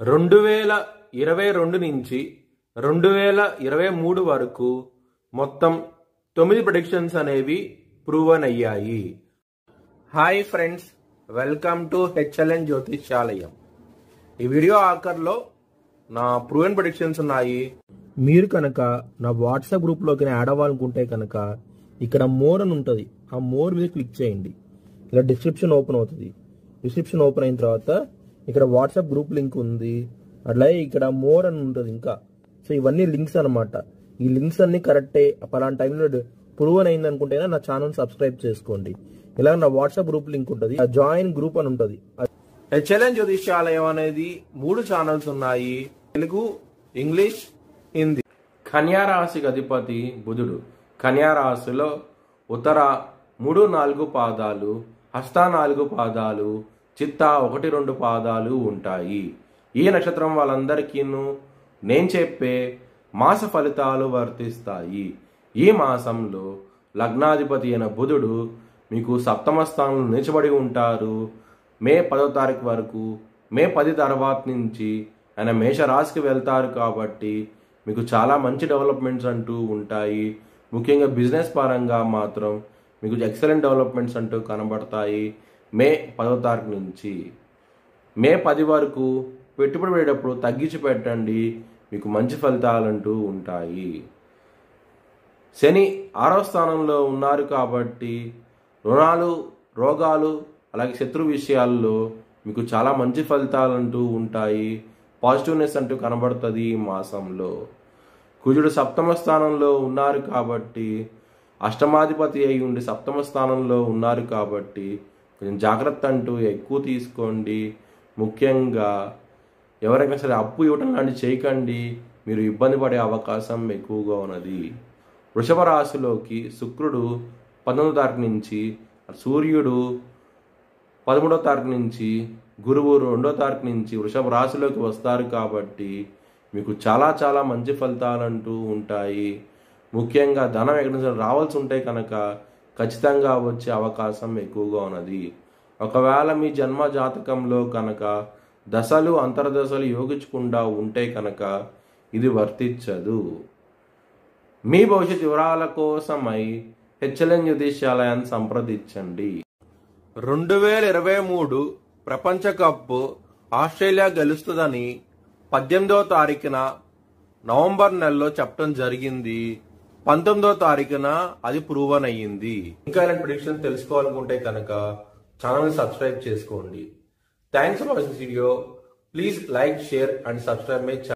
2022 నుంచి 2023 వరకు మొత్తం 9 ప్రెడిక్షన్స్ అనేవి ప్రూవన్ అయ్యాయి. Hi friends, welcome to HLN Jyotishyalayam. ఈ వీడియో ఆఖర్లో నా ప్రూవన్ ప్రెడిక్షన్స్ ఉన్నాయి. మీరు కనుక నా వాట్సాప్ గ్రూప్లోకి యాడ్ అవ్వాలనుకుంటే కనుక ఇక్కడ మోర్ అని ఉంటుంది, ఆ మోర్ మీద క్లిక్ చేయండి. ఇలా డిస్క్రిప్షన్ ఓపెన్ అవుతుంది. డిస్క్రిప్షన్ ఓపెన్ అయిన తర్వాత ఇక్కడ వాట్సాప్ గ్రూప్ లింక్ ఉంది, అట్లాగే ఇక్కడ మోర్ అని ఉంటుంది ఇంకా. సో ఇవన్నీ లింక్స్ అనమాట. ఈ లింక్స్ అన్ని కరెక్టే. పలానా టైంలో ప్రూవన్ అయింది అనుకుంటేనే నా ఛానల్ సబ్స్క్రైబ్ చేసుకోండి. ఇలా నా వాట్సాప్ గ్రూప్ లింక్ ఉంటుంది, జాయిన్ గ్రూప్ అని ఉంటుంది. హెచ్ఎల్ఎన్ జ్యోతిష్యాలయం అనేది 3 ఛానల్స్ ఉన్నాయి, తెలుగు, ఇంగ్లీష్, హిందీ. కన్యా రాశికి అధిపతి బుధుడు. కన్యా రాశిలో ఉత్తర 3-4 పాదాలు, హస్త 4 పాదాలు, చిత్త 1-2 పాదాలు ఉంటాయి. ఈ నక్షత్రం వాళ్ళందరికీ నేను చెప్పే మాస ఫలితాలు వర్తిస్తాయి. ఈ మాసంలో లగ్నాధిపతి అయిన బుధుడు మీకు సప్తమ స్థానంలో నిలిచబడి ఉంటారు. మే 10వ తారీఖు వరకు. మే 10 తర్వాత నుంచి ఆయన మేషరాశికి వెళ్తారు కాబట్టి మీకు చాలా మంచి డెవలప్మెంట్స్ అంటూ ఉంటాయి. ముఖ్యంగా బిజినెస్ పరంగా మాత్రం మీకు ఎక్సలెంట్ డెవలప్మెంట్స్ అంటూ కనబడతాయి. మే 10వ తారీఖు నుంచి మే 10 వరకు పెట్టుబడి పెట్టేటప్పుడు తగ్గించి పెట్టండి, మీకు మంచి ఫలితాలంటూ ఉంటాయి. శని 6వ స్థానంలో ఉన్నారు కాబట్టి రుణాలు, రోగాలు, అలాగే శత్రు విషయాల్లో మీకు చాలా మంచి ఫలితాలంటూ ఉంటాయి. పాజిటివ్నెస్ అంటూ కనబడుతుంది ఈ మాసంలో. కుజుడు సప్తమ స్థానంలో ఉన్నారు కాబట్టి, అష్టమాధిపతి అయి ఉండి సప్తమ స్థానంలో ఉన్నారు కాబట్టి కొంచెం జాగ్రత్త అంటూ ఎక్కువ తీసుకోండి. ముఖ్యంగా ఎవరైనా సరే అప్పు ఇవ్వటం లాంటివి చేయకండి, మీరు ఇబ్బంది పడే అవకాశం ఎక్కువగా ఉన్నది. వృషభ రాశిలోకి శుక్రుడు 19వ తారీఖు నుంచి, సూర్యుడు 13వ తారీఖు నుంచి, గురువు 2వ తారీఖు నుంచి వృషభ రాశిలోకి వస్తారు కాబట్టి మీకు చాలా చాలా మంచి ఫలితాలంటూ ఉంటాయి. ముఖ్యంగా ధనం ఎక్కడి రావాల్సి ఉంటే కనుక ఖచ్చితంగా వచ్చే అవకాశం ఎక్కువగా ఉన్నది. ఒకవేళ మీ జన్మ జాతకంలో కనుక దశలు అంతర్దశలు యోగించకుండా ఉంటే కనుక ఇది వర్తించదు. మీ భవిష్యత్ వివరాల కోసమై హెచ్ఎల్ఎన్ జ్యోతిష్యాలయాన్ని సంప్రదించండి. 2023 ప్రపంచ కప్ ఆస్ట్రేలియా గెలుస్తుందని 18వ తారీఖున నవంబర్ నెలలో చెప్పడం జరిగింది. 19వ తారీఖున అది ప్రూవన్ అయ్యింది. ఇంకా ఇలాంటి ప్రిడిక్షన్ తెలుసుకోవాలనుకుంటే కనుక ఛానల్ సబ్స్క్రైబ్ చేసుకోండి. Thanks for watching video. Please like, share and subscribe my channel.